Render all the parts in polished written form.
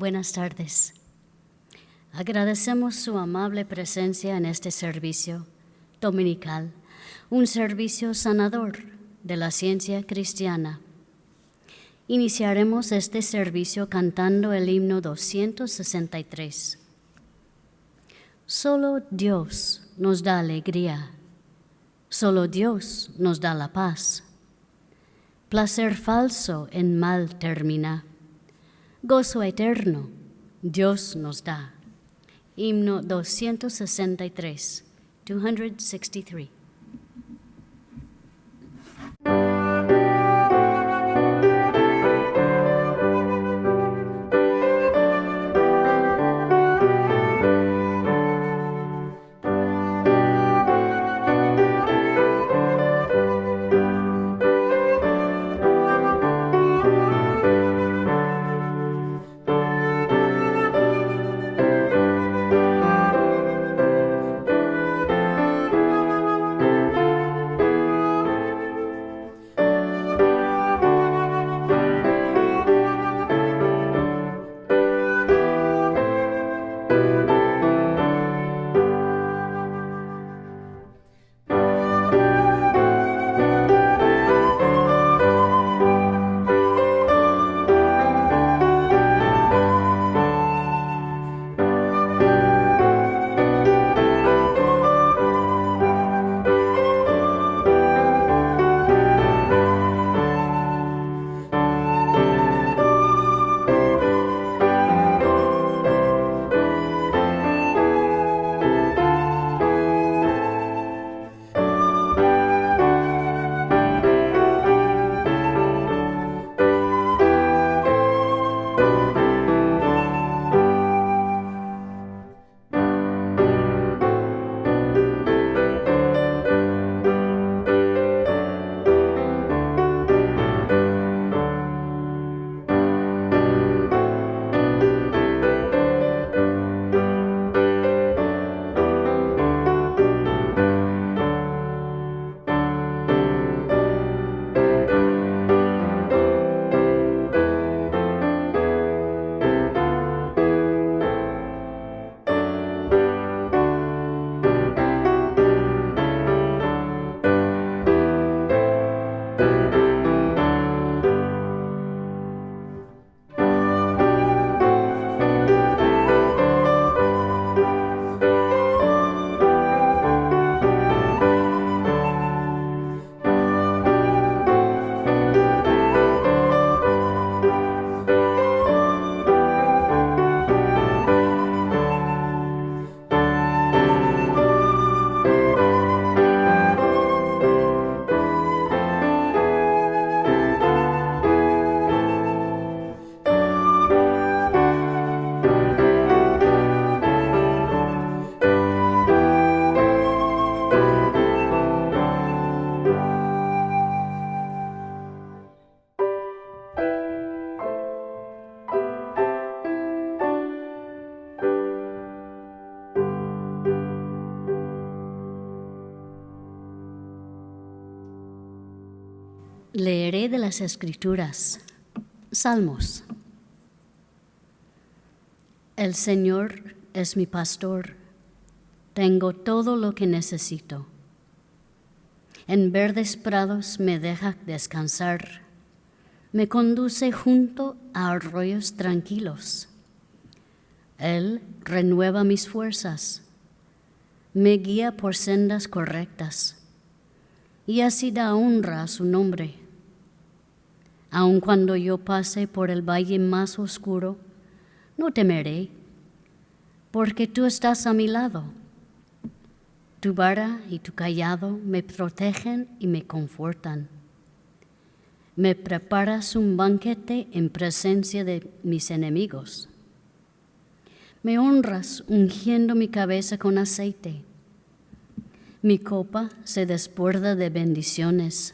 Buenas tardes. Agradecemos su amable presencia en este servicio dominical, un servicio sanador de la ciencia cristiana. Iniciaremos este servicio cantando el himno 263. Solo Dios nos da alegría, solo Dios nos da la paz. Placer falso en mal termina, gozo eterno Dios nos da. Himno 263, 263. Leeré de las Escrituras. Salmos. El Señor es mi pastor. Tengo todo lo que necesito. En verdes prados me deja descansar. Me conduce junto a arroyos tranquilos. Él renueva mis fuerzas. Me guía por sendas correctas. Y así da honra a su nombre. Aun cuando yo pase por el valle más oscuro, no temeré, porque tú estás a mi lado. Tu vara y tu cayado me protegen y me confortan. Me preparas un banquete en presencia de mis enemigos. Me honras ungiendo mi cabeza con aceite. Mi copa se desborda de bendiciones.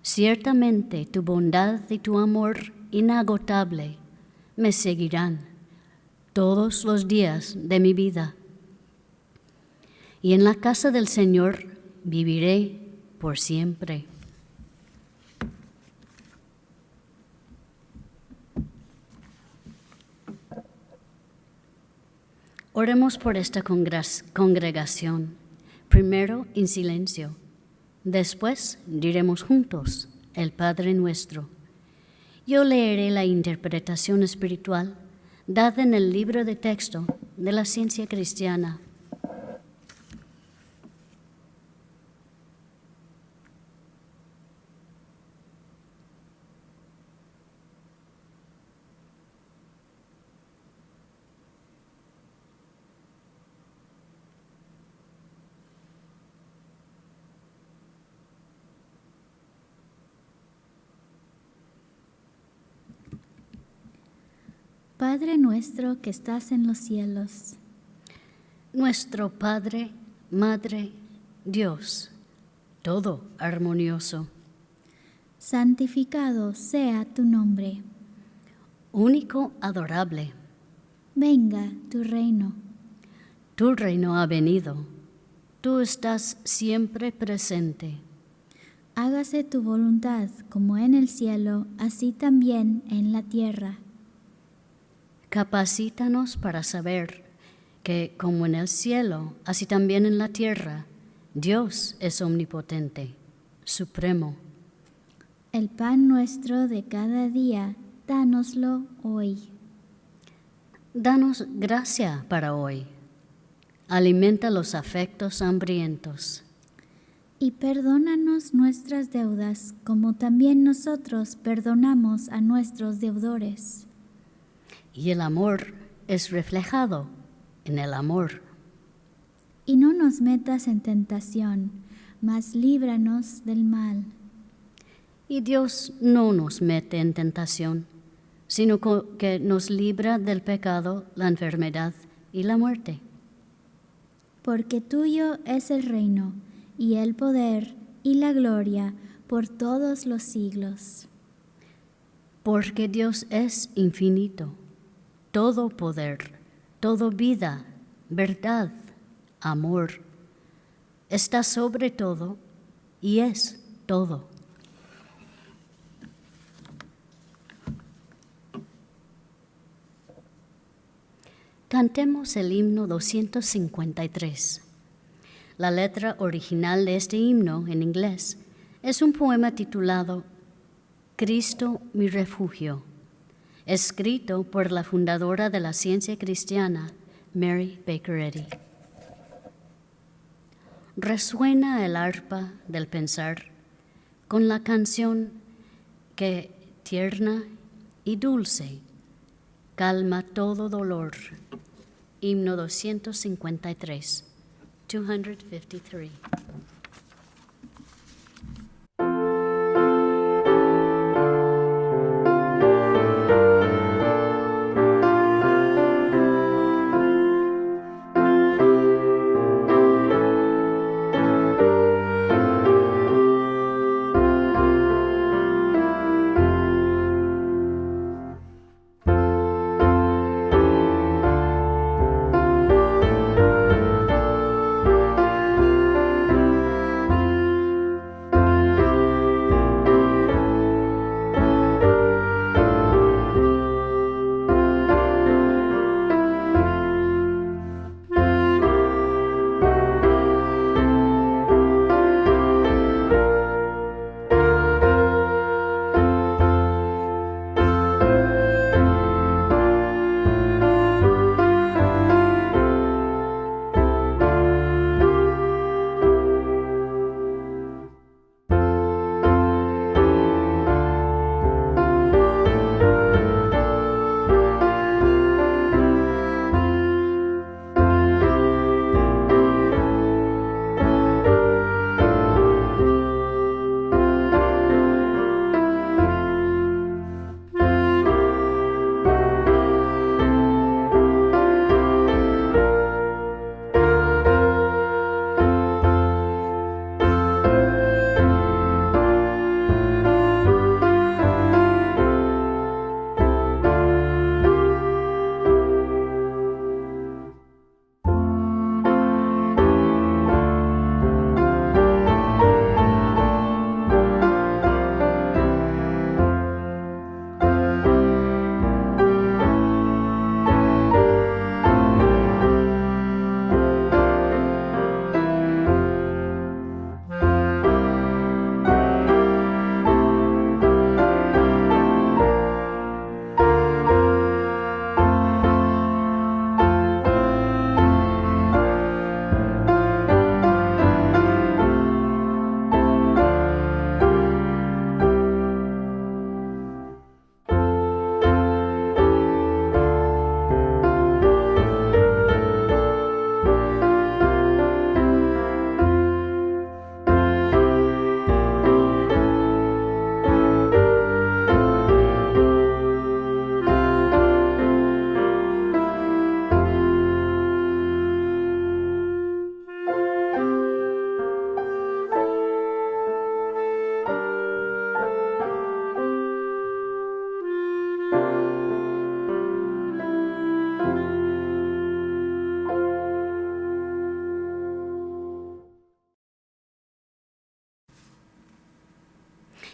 Ciertamente tu bondad y tu amor inagotable me seguirán todos los días de mi vida. Y en la casa del Señor viviré por siempre. Oremos por esta congregación, primero en silencio, después diremos juntos el Padre Nuestro. Yo leeré la interpretación espiritual dada en el libro de texto de la ciencia cristiana. Padre nuestro que estás en los cielos. Nuestro Padre, Madre, Dios, todo armonioso. Santificado sea tu nombre. Único, adorable. Venga tu reino. Tu reino ha venido. Tú estás siempre presente. Hágase tu voluntad como en el cielo, así también en la tierra. Capacítanos para saber que, como en el cielo, así también en la tierra, Dios es omnipotente, supremo. El pan nuestro de cada día, dánoslo hoy. Danos gracia para hoy. Alimenta los afectos hambrientos. Y perdónanos nuestras deudas, como también nosotros perdonamos a nuestros deudores. Y el amor es reflejado en el amor. Y no nos metas en tentación, mas líbranos del mal. Y Dios no nos mete en tentación, sino que nos libra del pecado, la enfermedad y la muerte. Porque tuyo es el reino, y el poder, y la gloria, por todos los siglos. Porque Dios es infinito, todo poder, todo vida, verdad, amor. Está sobre todo y es todo. Cantemos el himno 253. La letra original de este himno en inglés es un poema titulado Cristo mi refugio, escrito por la fundadora de la ciencia cristiana, Mary Baker Eddy. Resuena el arpa del pensar con la canción que, tierna y dulce, calma todo dolor. Himno 253. 253.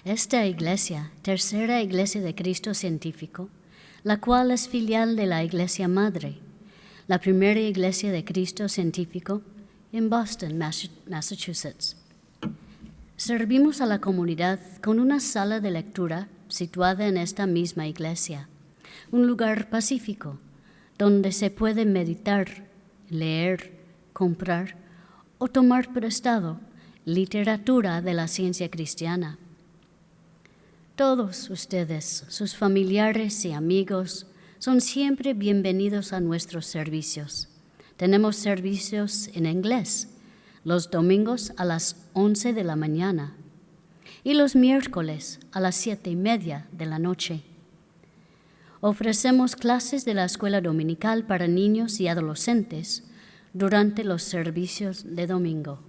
Esta iglesia, tercera iglesia de Cristo científico, la cual es filial de la Iglesia Madre, la primera iglesia de Cristo científico en Boston, Massachusetts. Servimos a la comunidad con una sala de lectura situada en esta misma iglesia, un lugar pacífico donde se puede meditar, leer, comprar o tomar prestado literatura de la ciencia cristiana. Todos ustedes, sus familiares y amigos, son siempre bienvenidos a nuestros servicios. Tenemos servicios en inglés, los domingos a las 11 de la mañana y los miércoles a las 7:30 de la noche. Ofrecemos clases de la escuela dominical para niños y adolescentes durante los servicios de domingo.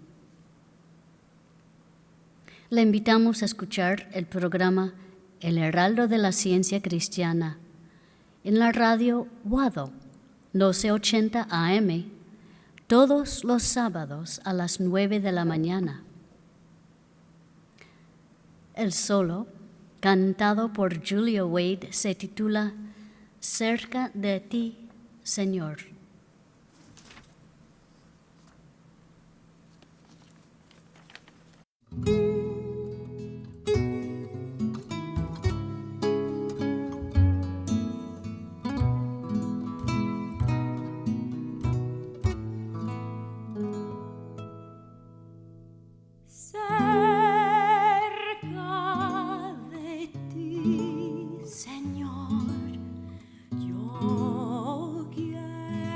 Le invitamos a escuchar el programa El Heraldo de la Ciencia Cristiana en la radio WADO 1280 AM todos los sábados a las 9 de la mañana. El solo, cantado por Julia Wade, se titula Cerca de ti, Señor. Señor, yo quiero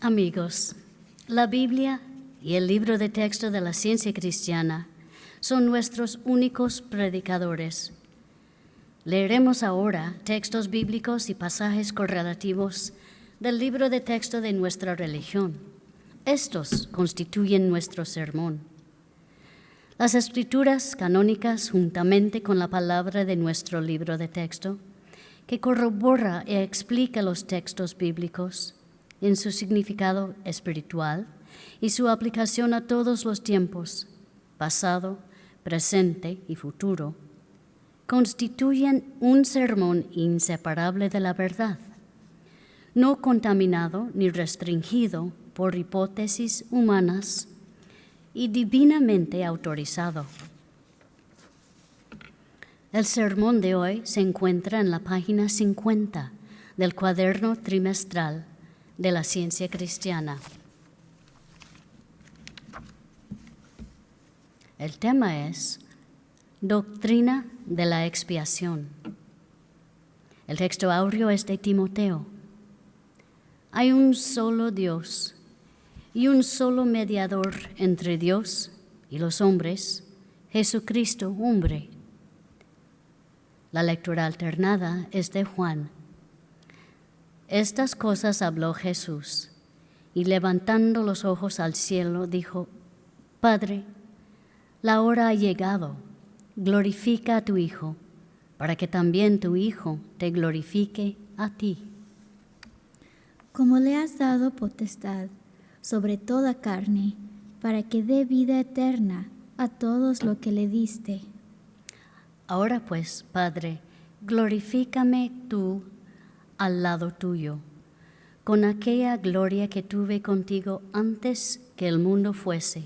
Amigos, la Biblia y el libro de texto de la ciencia cristiana son nuestros únicos predicadores. Leeremos ahora textos bíblicos y pasajes correlativos del libro de texto de nuestra religión. Estos constituyen nuestro sermón. Las escrituras canónicas, juntamente con la palabra de nuestro libro de texto, que corrobora y explica los textos bíblicos en su significado espiritual y su aplicación a todos los tiempos, pasado, presente y futuro, constituyen un sermón inseparable de la verdad, no contaminado ni restringido por hipótesis humanas y divinamente autorizado. El sermón de hoy se encuentra en la página 50 del cuaderno trimestral de la ciencia cristiana. El tema es Doctrina de la expiación. El texto áureo es de Timoteo. Hay un solo Dios y un solo mediador entre Dios y los hombres, Jesucristo, hombre. La lectura alternada es de Juan. Estas cosas habló Jesús, y levantando los ojos al cielo, dijo: Padre, la hora ha llegado, glorifica a tu Hijo, para que también tu Hijo te glorifique a ti. Como le has dado potestad sobre toda carne, para que dé vida eterna a todos los que le diste. Ahora pues, Padre, glorifícame tú al lado tuyo, con aquella gloria que tuve contigo antes que el mundo fuese.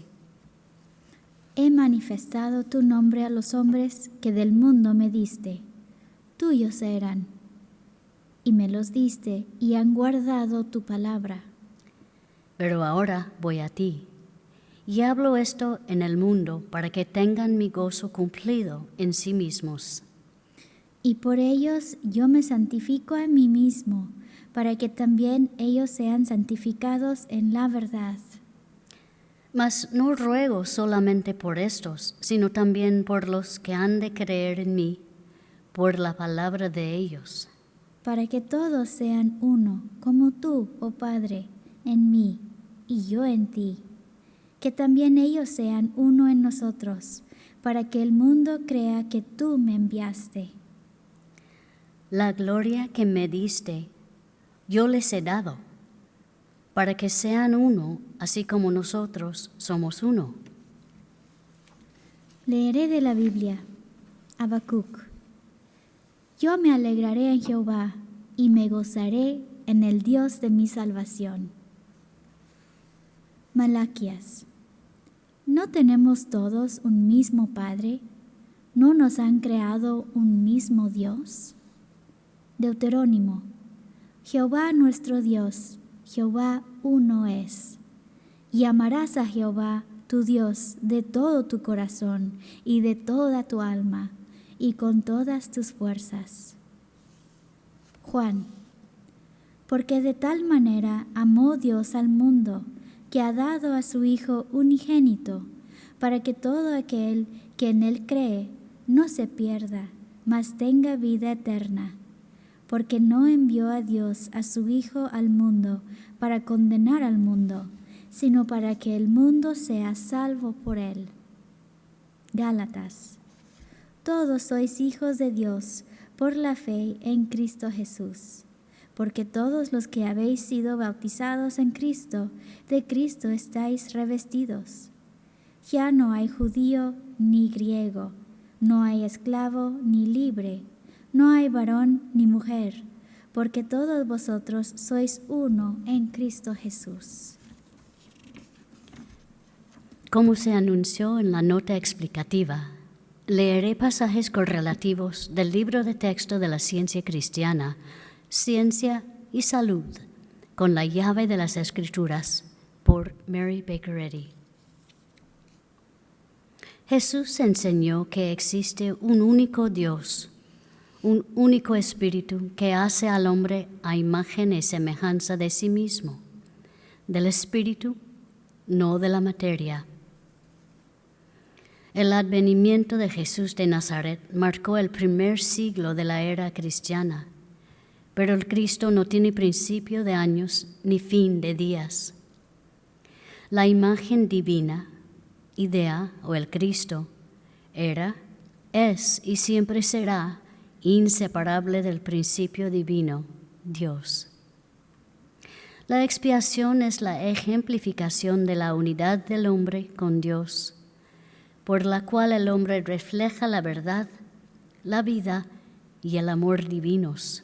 He manifestado tu nombre a los hombres que del mundo me diste. Tuyos eran, y me los diste, y han guardado tu palabra. Pero ahora voy a ti, y hablo esto en el mundo para que tengan mi gozo cumplido en sí mismos. Y por ellos yo me santifico a mí mismo, para que también ellos sean santificados en la verdad. Mas no ruego solamente por estos, sino también por los que han de creer en mí, por la palabra de ellos. Para que todos sean uno, como tú, oh Padre, en mí y yo en ti. Que también ellos sean uno en nosotros, para que el mundo crea que tú me enviaste. La gloria que me diste, yo les he dado, para que sean uno, así como nosotros somos uno. Leeré de la Biblia, Habacuc. Yo me alegraré en Jehová y me gozaré en el Dios de mi salvación. Malaquías. ¿No tenemos todos un mismo Padre? ¿No nos han creado un mismo Dios? Deuterónimo. Jehová nuestro Dios, Jehová uno es. Y amarás a Jehová tu Dios de todo tu corazón y de toda tu alma y con todas tus fuerzas. Juan. Porque de tal manera amó Dios al mundo, que ha dado a su Hijo unigénito, para que todo aquel que en él cree no se pierda, mas tenga vida eterna. Porque no envió a Dios a su Hijo al mundo para condenar al mundo, sino para que el mundo sea salvo por él. Gálatas. Todos sois hijos de Dios por la fe en Cristo Jesús. Porque todos los que habéis sido bautizados en Cristo, de Cristo estáis revestidos. Ya no hay judío ni griego, no hay esclavo ni libre, no hay varón ni mujer, porque todos vosotros sois uno en Cristo Jesús. Como se anunció en la nota explicativa, leeré pasajes correlativos del libro de texto de la ciencia cristiana, Ciencia y Salud, con la llave de las Escrituras, por Mary Baker Eddy. Jesús enseñó que existe un único Dios, un único Espíritu que hace al hombre a imagen y semejanza de sí mismo. del espíritu, no de la materia. El advenimiento de Jesús de Nazaret marcó el primer siglo de la era cristiana, pero el Cristo no tiene principio de años ni fin de días. La imagen divina, idea o el Cristo, era, es y siempre será inseparable del principio divino, Dios. La expiación es la ejemplificación de la unidad del hombre con Dios, por la cual el hombre refleja la verdad, la vida y el amor divinos.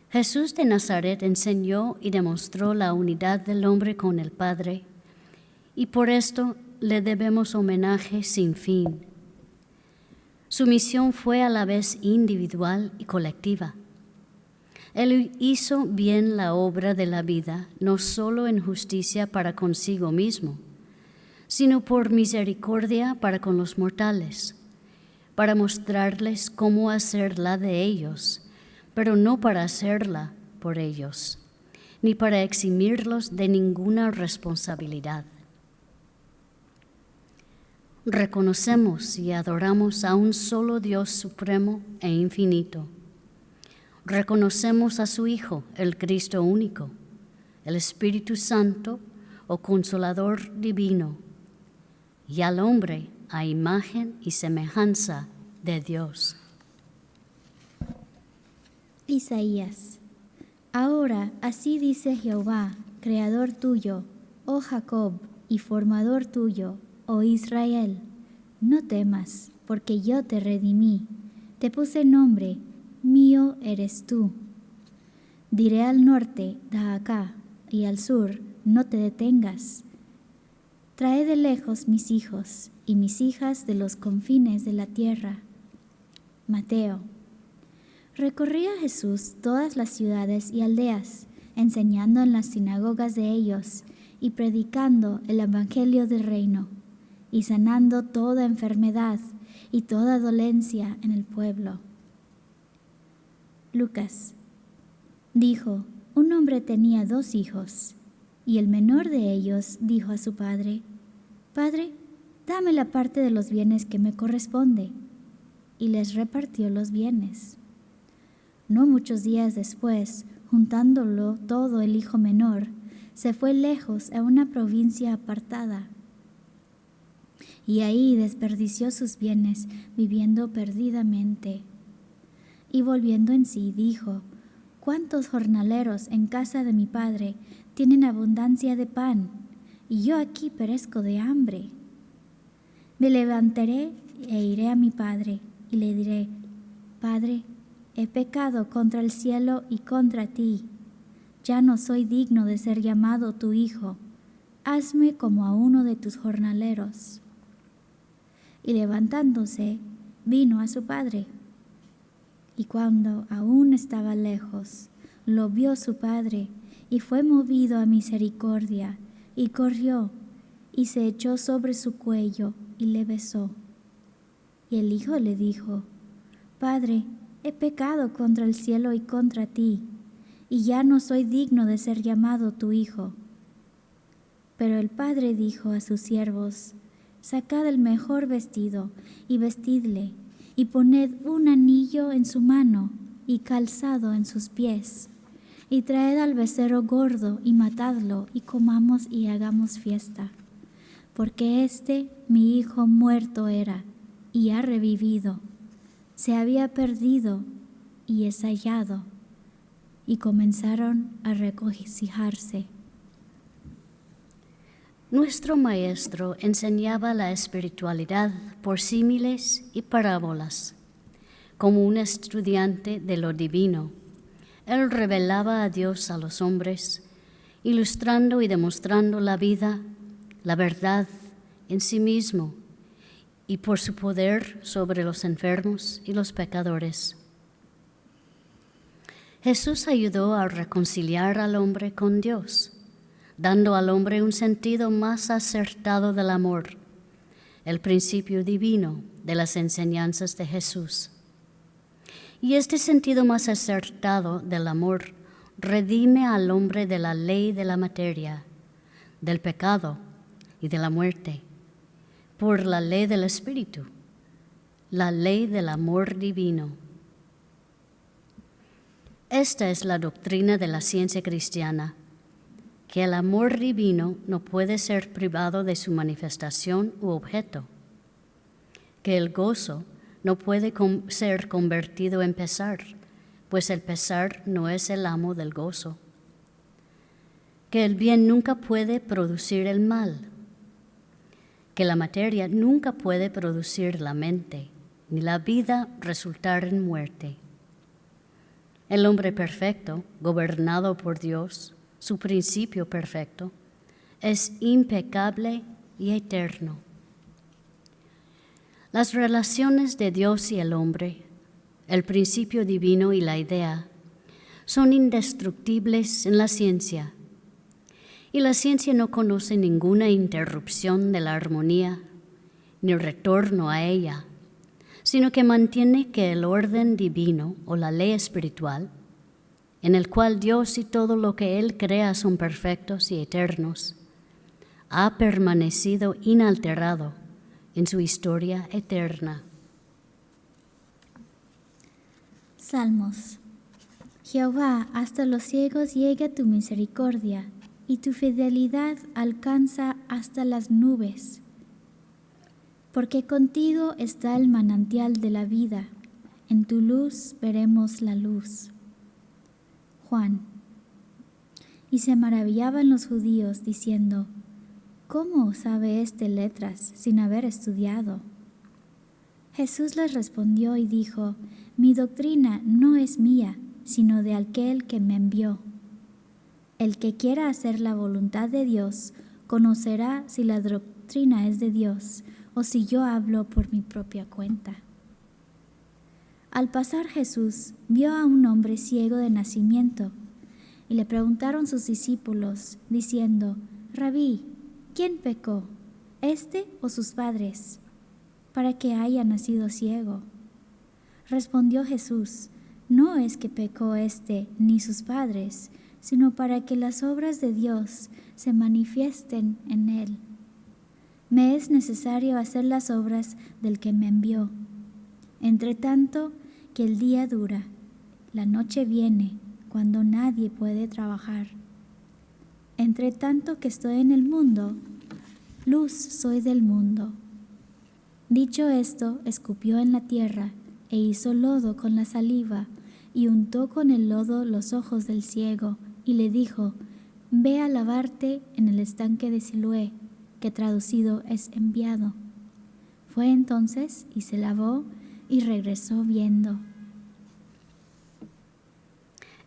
Jesús de Nazaret enseñó y demostró la unidad del hombre con el Padre, y por esto le debemos homenaje sin fin. Su misión fue a la vez individual y colectiva. Él hizo bien la obra de la vida, no solo en justicia para consigo mismo, sino por misericordia para con los mortales, para mostrarles cómo hacerla de ellos, pero no para hacerla por ellos, ni para eximirlos de ninguna responsabilidad. Reconocemos y adoramos a un solo Dios supremo e infinito. Reconocemos a su Hijo, el Cristo único, el Espíritu Santo o Consolador divino, y al hombre a imagen y semejanza de Dios. Isaías. Ahora así dice Jehová, Creador tuyo, oh Jacob, y formador tuyo, oh Israel, no temas, porque yo te redimí, te puse nombre, mío eres tú. Diré al norte, da acá, y al sur, no te detengas. Trae de lejos mis hijos y mis hijas de los confines de la tierra. Mateo. Recorría Jesús todas las ciudades y aldeas, enseñando en las sinagogas de ellos y predicando el evangelio del reino, y sanando toda enfermedad y toda dolencia en el pueblo. Lucas. Dijo, un hombre tenía 2 hijos, y el menor de ellos dijo a su padre, Padre, dame la parte de los bienes que me corresponde, y les repartió los bienes. No muchos días después, juntándolo todo el hijo menor, se fue lejos a una provincia apartada, y ahí desperdició sus bienes viviendo perdidamente. Y volviendo en sí dijo, ¿cuántos jornaleros en casa de mi padre tienen abundancia de pan, y yo aquí perezco de hambre? Me levantaré e iré a mi padre, y le diré, Padre, he pecado contra el cielo y contra ti. Ya no soy digno de ser llamado tu hijo. Hazme como a uno de tus jornaleros. Y levantándose, vino a su padre. Y cuando aún estaba lejos, lo vio su padre, y fue movido a misericordia, y corrió, y se echó sobre su cuello, y le besó. Y el hijo le dijo, Padre, he pecado contra el cielo y contra ti, y ya no soy digno de ser llamado tu hijo. Pero el padre dijo a sus siervos, Sacad el mejor vestido, y vestidle, y poned un anillo en su mano, y calzado en sus pies, y traed al becerro gordo, y matadlo, y comamos y hagamos fiesta. Porque mi hijo muerto era, y ha revivido. Se había perdido y es hallado. Y comenzaron a regocijarse. Nuestro maestro enseñaba la espiritualidad por símiles y parábolas. Como un estudiante de lo divino, él revelaba a Dios a los hombres, ilustrando y demostrando la vida, la verdad en sí mismo, y por su poder sobre los enfermos y los pecadores. Jesús ayudó a reconciliar al hombre con Dios, dando al hombre un sentido más acertado del amor, el principio divino de las enseñanzas de Jesús. Y este sentido más acertado del amor redime al hombre de la ley de la materia, del pecado y de la muerte, por la ley del Espíritu, la ley del amor divino. Esta es la doctrina de la ciencia cristiana, que el amor divino no puede ser privado de su manifestación u objeto, que el gozo no puede ser convertido en pesar, pues el pesar no es el amo del gozo, que el bien nunca puede producir el mal, que la materia nunca puede producir la mente, ni la vida resultar en muerte. El hombre perfecto, gobernado por Dios, su principio perfecto, es impecable y eterno. Las relaciones de Dios y el hombre, el principio divino y la idea, son indestructibles en la ciencia, y la ciencia no conoce ninguna interrupción de la armonía, ni retorno a ella, sino que mantiene que el orden divino o la ley espiritual, en el cual Dios y todo lo que Él crea son perfectos y eternos, ha permanecido inalterado en su historia eterna. Salmos. Jehová, hasta los ciegos llega tu misericordia, y tu fidelidad alcanza hasta las nubes. Porque contigo está el manantial de la vida, en tu luz veremos la luz. Juan. Y se maravillaban los judíos, diciendo, ¿cómo sabe éste letras sin haber estudiado? Jesús les respondió y dijo, mi doctrina no es mía, sino de aquel que me envió. El que quiera hacer la voluntad de Dios, conocerá si la doctrina es de Dios, o si yo hablo por mi propia cuenta. Al pasar Jesús vio a un hombre ciego de nacimiento, y le preguntaron sus discípulos, diciendo, Rabí, ¿quién pecó, éste o sus padres, para que haya nacido ciego? Respondió Jesús, no es que pecó éste ni sus padres, sino para que las obras de Dios se manifiesten en él. Me es necesario hacer las obras del que me envió. Entre tanto que el día dura, la noche viene, cuando nadie puede trabajar. Entre tanto que estoy en el mundo, luz soy del mundo. Dicho esto, escupió en la tierra, e hizo lodo con la saliva, y untó con el lodo los ojos del ciego, y le dijo, ve a lavarte en el estanque de Siloé, que traducido es enviado. Fue entonces y se lavó y regresó viendo.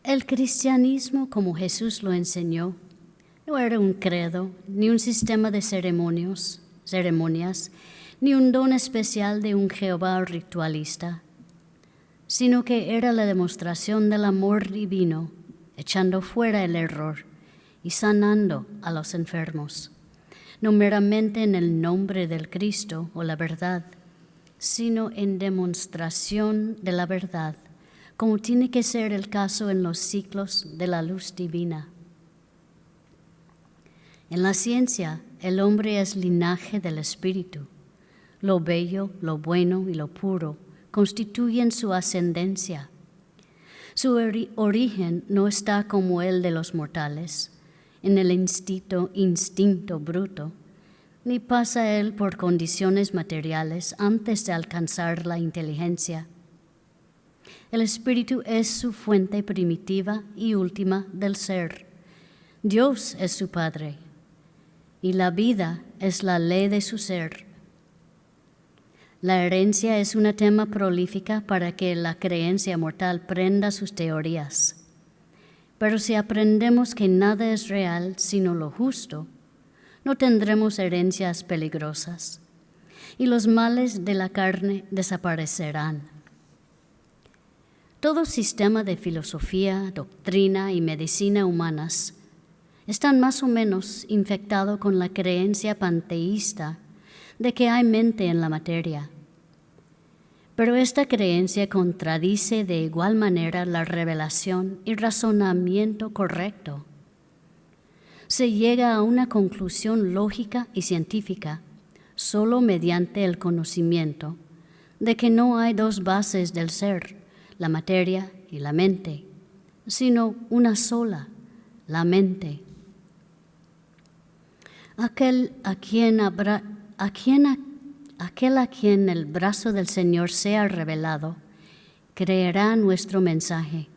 El cristianismo, como Jesús lo enseñó, no era un credo, ni un sistema de ceremonias, ni un don especial de un Jehová ritualista, sino que era la demostración del amor divino, echando fuera el error y sanando a los enfermos, no meramente en el nombre del Cristo o la verdad, sino en demostración de la verdad, como tiene que ser el caso en los ciclos de la luz divina. En la ciencia, el hombre es linaje del Espíritu. Lo bello, lo bueno y lo puro constituyen su ascendencia. Su origen no está como el de los mortales, en el instinto bruto, ni pasa él por condiciones materiales antes de alcanzar la inteligencia. El Espíritu es su fuente primitiva y última del ser. Dios es su Padre, y la vida es la ley de su ser. La herencia es una tema prolífica para que la creencia mortal prenda sus teorías. Pero si aprendemos que nada es real sino lo justo, no tendremos herencias peligrosas, y los males de la carne desaparecerán. Todo sistema de filosofía, doctrina y medicina humanas están más o menos infectados con la creencia panteísta de que hay mente en la materia. Pero esta creencia contradice de igual manera la revelación y razonamiento correcto. Se llega a una conclusión lógica y científica solo mediante el conocimiento de que no hay dos bases del ser, la materia y la mente, sino una sola, la mente. Aquel a quien el brazo del Señor sea revelado, creerá nuestro mensaje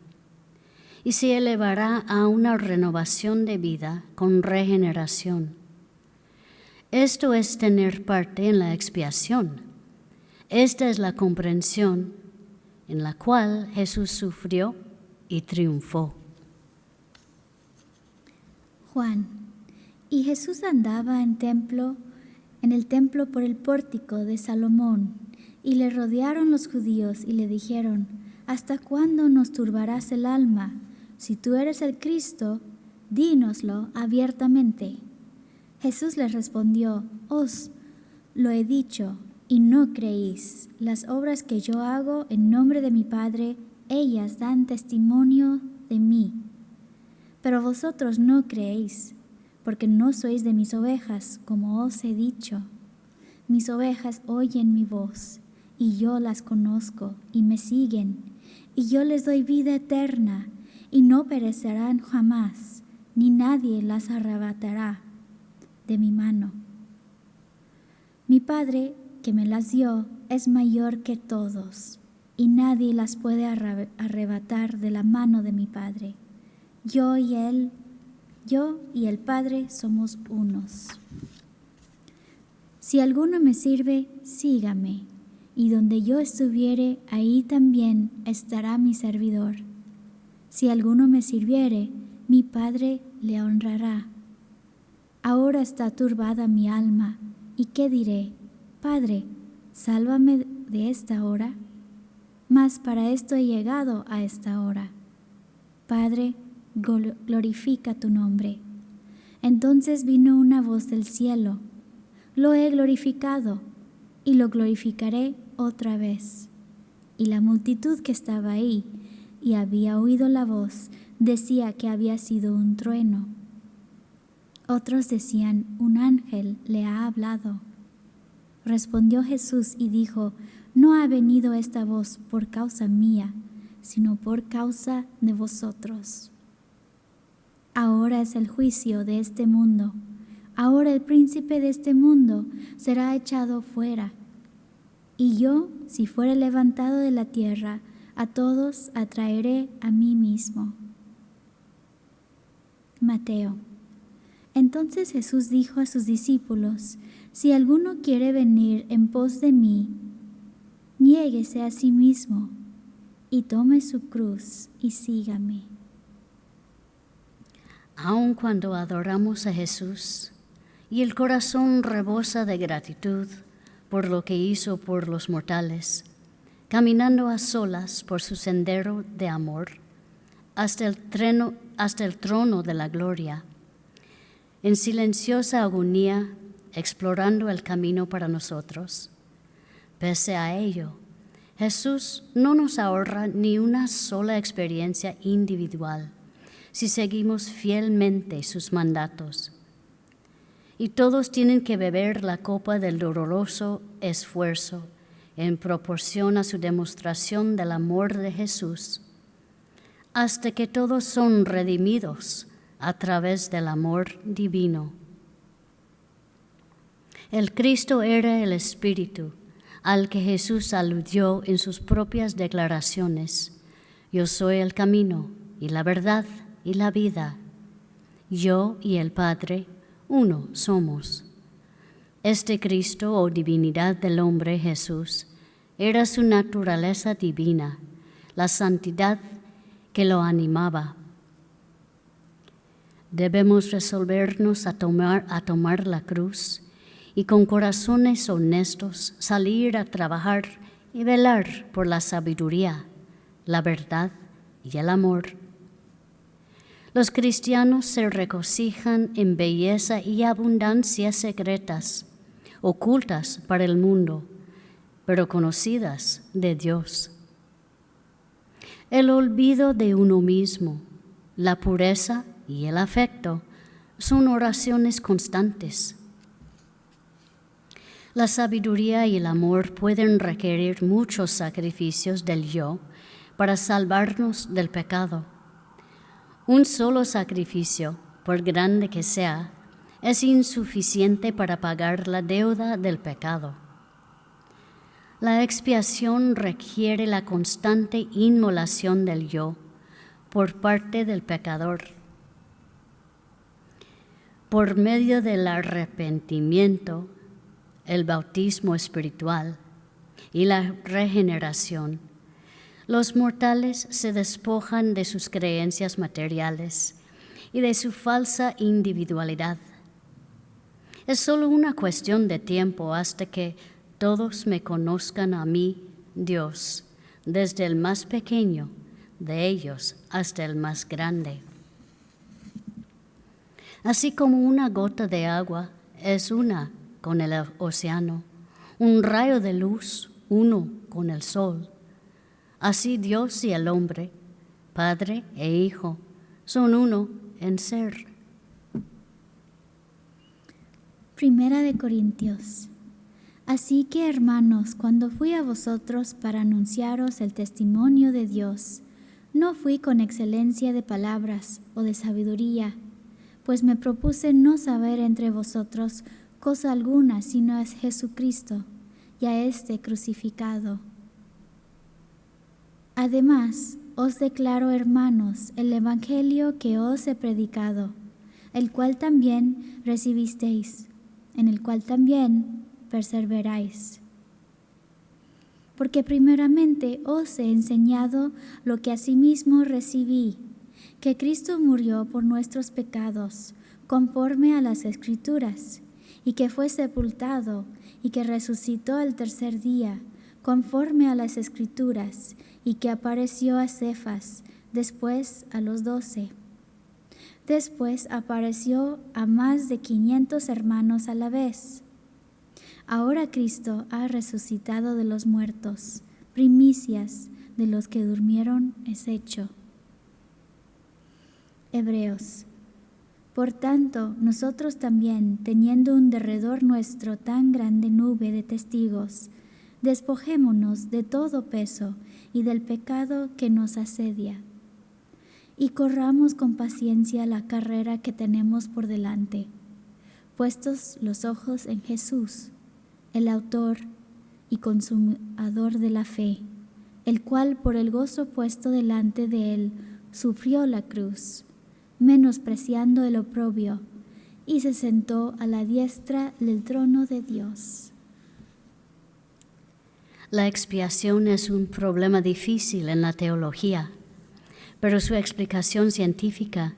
y se elevará a una renovación de vida con regeneración. Esto es tener parte en la expiación. Esta es la comprensión en la cual Jesús sufrió y triunfó. Juan. Y Jesús andaba en el templo por el pórtico de Salomón, y le rodearon los judíos y le dijeron: ¿Hasta cuándo nos turbarás el alma? Si tú eres el Cristo, dínoslo abiertamente. Jesús les respondió: Os lo he dicho, y no creéis. Las obras que yo hago en nombre de mi Padre, ellas dan testimonio de mí. Pero vosotros no creéis, porque no sois de mis ovejas, como os he dicho. Mis ovejas oyen mi voz, y yo las conozco, y me siguen, y yo les doy vida eterna, y no perecerán jamás, ni nadie las arrebatará de mi mano. Mi Padre, que me las dio, es mayor que todos, y nadie las puede arrebatar de la mano de mi Padre. Yo y el Padre somos unos. Si alguno me sirve, sígame, y donde yo estuviere, ahí también estará mi servidor. Si alguno me sirviere, mi Padre le honrará. Ahora está turbada mi alma, ¿y qué diré? Padre, sálvame de esta hora. Mas para esto he llegado a esta hora. Padre, glorifica tu nombre. Entonces vino una voz del cielo: Lo he glorificado, y lo glorificaré otra vez. Y la multitud que estaba ahí y había oído la voz decía que había sido un trueno. Otros decían: un ángel le ha hablado. Respondió Jesús y dijo: No ha venido esta voz por causa mía, sino por causa de vosotros. Ahora es el juicio de este mundo. Ahora el príncipe de este mundo será echado fuera. Y yo, si fuere levantado de la tierra, a todos atraeré a mí mismo. Mateo. Entonces Jesús dijo a sus discípulos: Si alguno quiere venir en pos de mí, niéguese a sí mismo y tome su cruz y sígame. Aun cuando adoramos a Jesús y el corazón rebosa de gratitud por lo que hizo por los mortales, caminando a solas por su sendero de amor hasta el trono de la gloria, en silenciosa agonía explorando el camino para nosotros. Pese a ello, Jesús no nos ahorra ni una sola experiencia individual si seguimos fielmente sus mandatos. Y todos tienen que beber la copa del doloroso esfuerzo en proporción a su demostración del amor de Jesús, hasta que todos son redimidos a través del amor divino. El Cristo era el Espíritu al que Jesús aludió en sus propias declaraciones: Yo soy el camino y la verdad y la vida. Yo y el Padre, uno somos. Este Cristo o divinidad del hombre Jesús era su naturaleza divina, la santidad que lo animaba. Debemos resolvernos a tomar la cruz y con corazones honestos salir a trabajar y velar por la sabiduría, la verdad y el amor. Los cristianos se regocijan en belleza y abundancia secretas, ocultas para el mundo, pero conocidas de Dios. El olvido de uno mismo, la pureza y el afecto son oraciones constantes. La sabiduría y el amor pueden requerir muchos sacrificios del yo para salvarnos del pecado. Un solo sacrificio, por grande que sea, es insuficiente para pagar la deuda del pecado. La expiación requiere la constante inmolación del yo por parte del pecador. Por medio del arrepentimiento, el bautismo espiritual y la regeneración, los mortales se despojan de sus creencias materiales y de su falsa individualidad. Es solo una cuestión de tiempo hasta que todos me conozcan a mí, Dios, desde el más pequeño de ellos hasta el más grande. Así como una gota de agua es una con el océano, un rayo de luz uno con el sol, así Dios y el hombre, Padre e Hijo, son uno en ser. Primera de Corintios. Así que, hermanos, cuando fui a vosotros para anunciaros el testimonio de Dios, no fui con excelencia de palabras o de sabiduría, pues me propuse no saber entre vosotros cosa alguna, sino a Jesucristo y a este crucificado. Además, os declaro, hermanos, el evangelio que os he predicado, el cual también recibisteis, en el cual también perseveráis. Porque primeramente os he enseñado lo que asimismo recibí, que Cristo murió por nuestros pecados, conforme a las Escrituras, y que fue sepultado, y que resucitó al tercer día, conforme a las Escrituras, y que apareció a Cefas, después a los 12. Después apareció a más de 500 hermanos a la vez. Ahora Cristo ha resucitado de los muertos, primicias de los que durmieron es hecho. Hebreos. Por tanto, nosotros también, teniendo en derredor nuestro tan grande nube de testigos, despojémonos de todo peso y del pecado que nos asedia, y corramos con paciencia la carrera que tenemos por delante, puestos los ojos en Jesús, el autor y consumador de la fe, el cual por el gozo puesto delante de él sufrió la cruz, menospreciando el oprobio, y se sentó a la diestra del trono de Dios. La expiación es un problema difícil en la teología, pero su explicación científica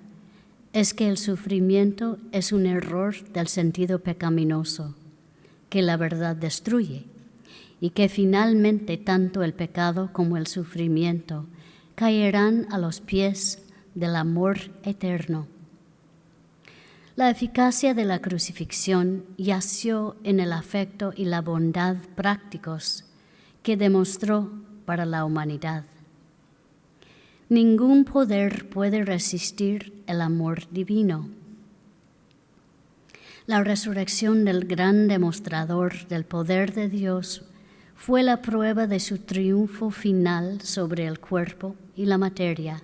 es que el sufrimiento es un error del sentido pecaminoso, que la verdad destruye, y que finalmente tanto el pecado como el sufrimiento caerán a los pies del amor eterno. La eficacia de la crucifixión yació en el afecto y la bondad prácticos que demostró para la humanidad. Ningún poder puede resistir el amor divino. La resurrección del gran demostrador del poder de Dios fue la prueba de su triunfo final sobre el cuerpo y la materia,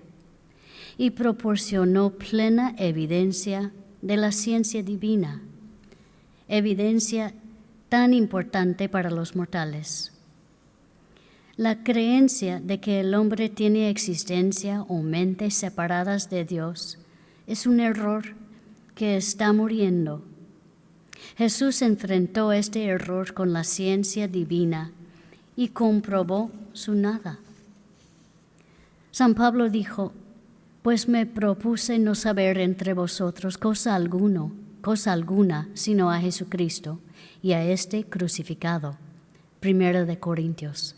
y proporcionó plena evidencia de la ciencia divina, evidencia tan importante para los mortales. La creencia de que el hombre tiene existencia o mente separadas de Dios es un error que está muriendo. Jesús enfrentó este error con la ciencia divina y comprobó su nada. San Pablo dijo: pues me propuse no saber entre vosotros cosa alguna, sino a Jesucristo y a este crucificado. 1 de Corintios.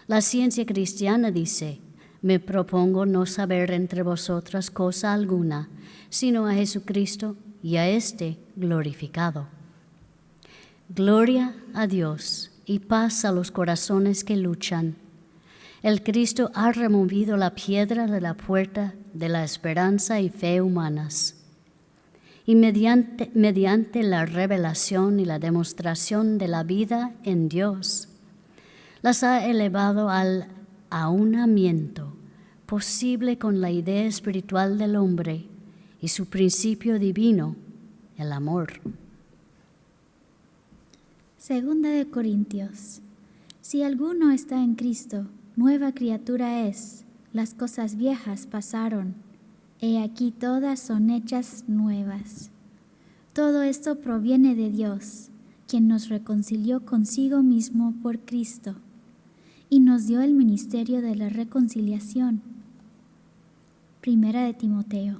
La ciencia cristiana dice: me propongo no saber entre vosotras cosa alguna, sino a Jesucristo y a este glorificado. Gloria a Dios y paz a los corazones que luchan. El Cristo ha removido la piedra de la puerta de la esperanza y fe humanas. Y mediante la revelación y la demostración de la vida en Dios, las ha elevado al aunamiento posible con la idea espiritual del hombre y su principio divino, el amor. Segunda de Corintios. Si alguno está en Cristo, nueva criatura es. Las cosas viejas pasaron. He aquí todas son hechas nuevas. Todo esto proviene de Dios, quien nos reconcilió consigo mismo por Cristo y nos dio el ministerio de la reconciliación. Primera de Timoteo.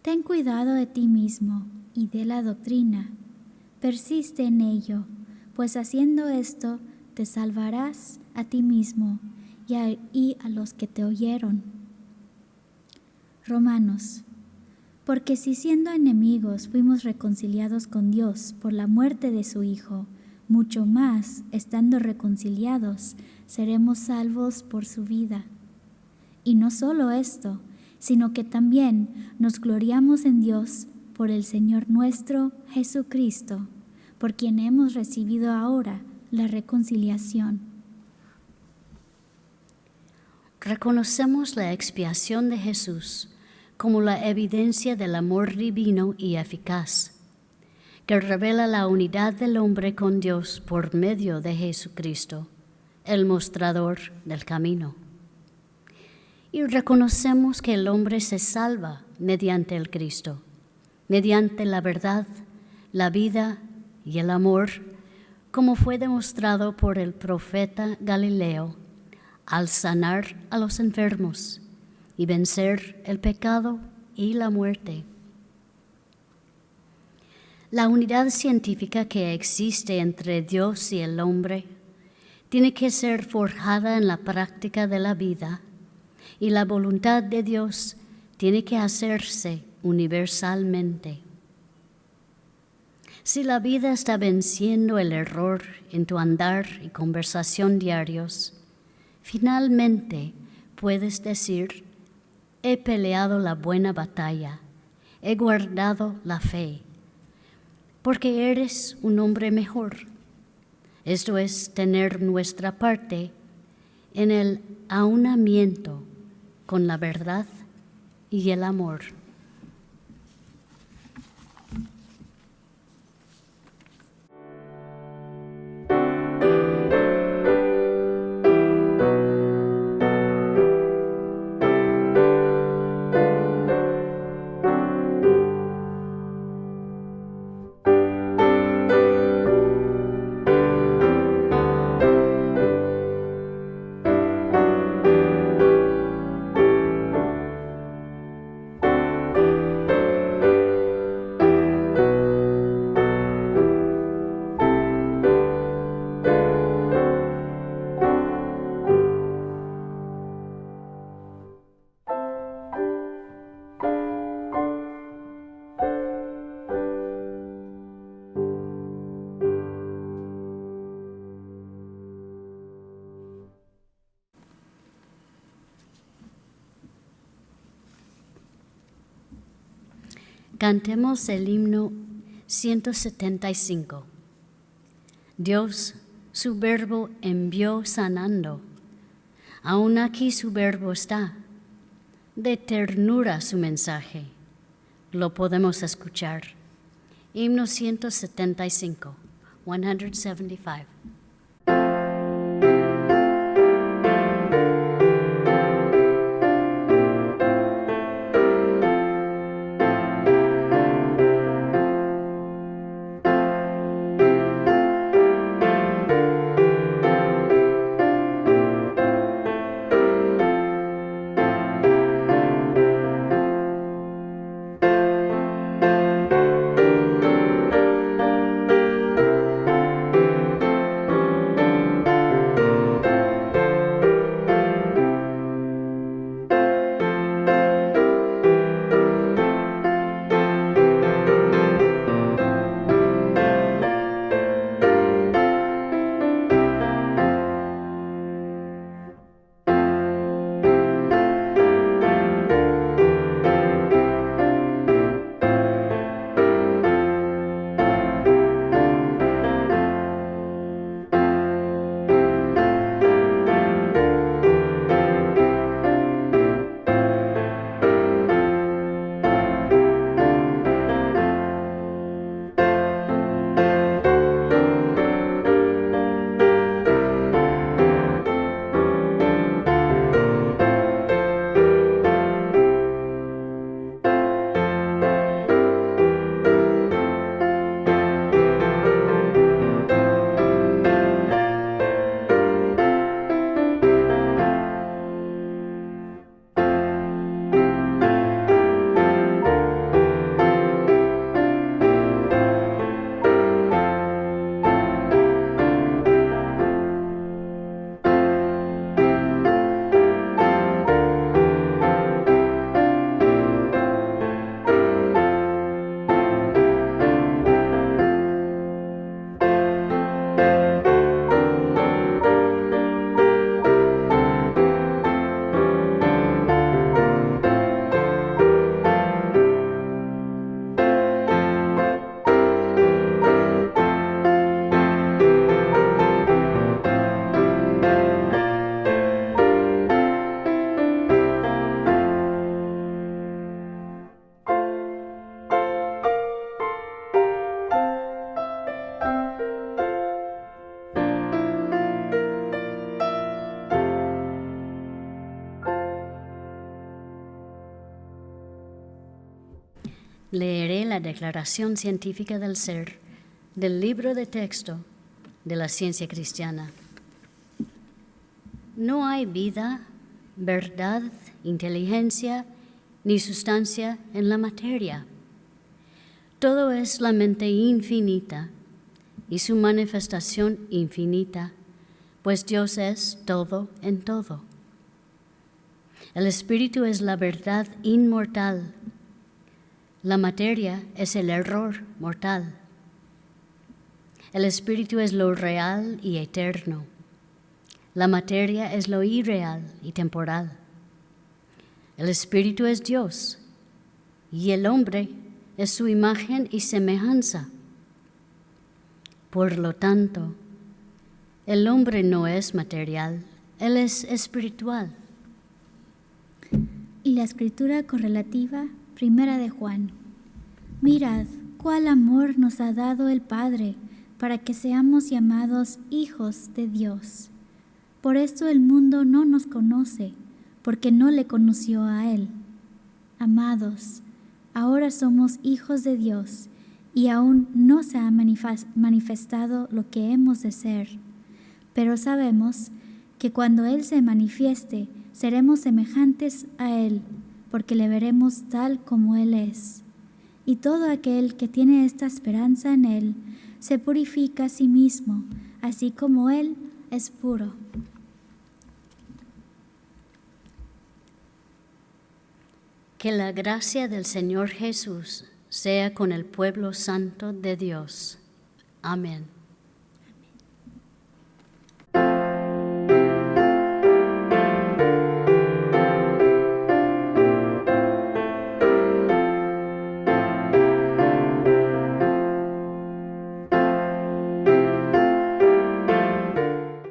Ten cuidado de ti mismo y de la doctrina. Persiste en ello, pues haciendo esto te salvarás a ti mismo y a los que te oyeron. Romanos. Porque si siendo enemigos fuimos reconciliados con Dios por la muerte de su Hijo, mucho más, estando reconciliados, seremos salvos por su vida. Y no solo esto, sino que también nos gloriamos en Dios por el Señor nuestro Jesucristo, por quien hemos recibido ahora la reconciliación. Reconocemos la expiación de Jesús como la evidencia del amor divino y eficaz, que revela la unidad del hombre con Dios por medio de Jesucristo, el mostrador del camino. Y reconocemos que el hombre se salva mediante el Cristo, mediante la verdad, la vida y el amor, como fue demostrado por el profeta Galileo, al sanar a los enfermos y vencer el pecado y la muerte. La unidad científica que existe entre Dios y el hombre tiene que ser forjada en la práctica de la vida, y la voluntad de Dios tiene que hacerse universalmente. Si la vida está venciendo el error en tu andar y conversación diarios, finalmente puedes decir: he peleado la buena batalla, he guardado la fe, porque eres un hombre mejor. Esto es tener nuestra parte en el aunamiento con la verdad y el amor. Cantemos el himno 175. Dios su verbo envió sanando. Aún aquí su verbo está. De ternura su mensaje. Lo podemos escuchar. Himno 175, 175. Leeré la Declaración Científica del Ser del libro de texto de la ciencia cristiana. No hay vida, verdad, inteligencia ni sustancia en la materia. Todo es la mente infinita y su manifestación infinita, pues Dios es todo en todo. El Espíritu es la verdad inmortal. La materia es el error mortal. El Espíritu es lo real y eterno. La materia es lo irreal y temporal. El Espíritu es Dios y el hombre es su imagen y semejanza. Por lo tanto, el hombre no es material, él es espiritual. Y la escritura correlativa, 1 de Juan. Mirad cuál amor nos ha dado el Padre para que seamos llamados hijos de Dios. Por esto el mundo no nos conoce, porque no le conoció a Él. Amados, ahora somos hijos de Dios, y aún no se ha manifestado lo que hemos de ser. Pero sabemos que cuando Él se manifieste, seremos semejantes a Él, porque le veremos tal como Él es. Y todo aquel que tiene esta esperanza en Él, se purifica a sí mismo, así como Él es puro. Que la gracia del Señor Jesús sea con el pueblo santo de Dios. Amén.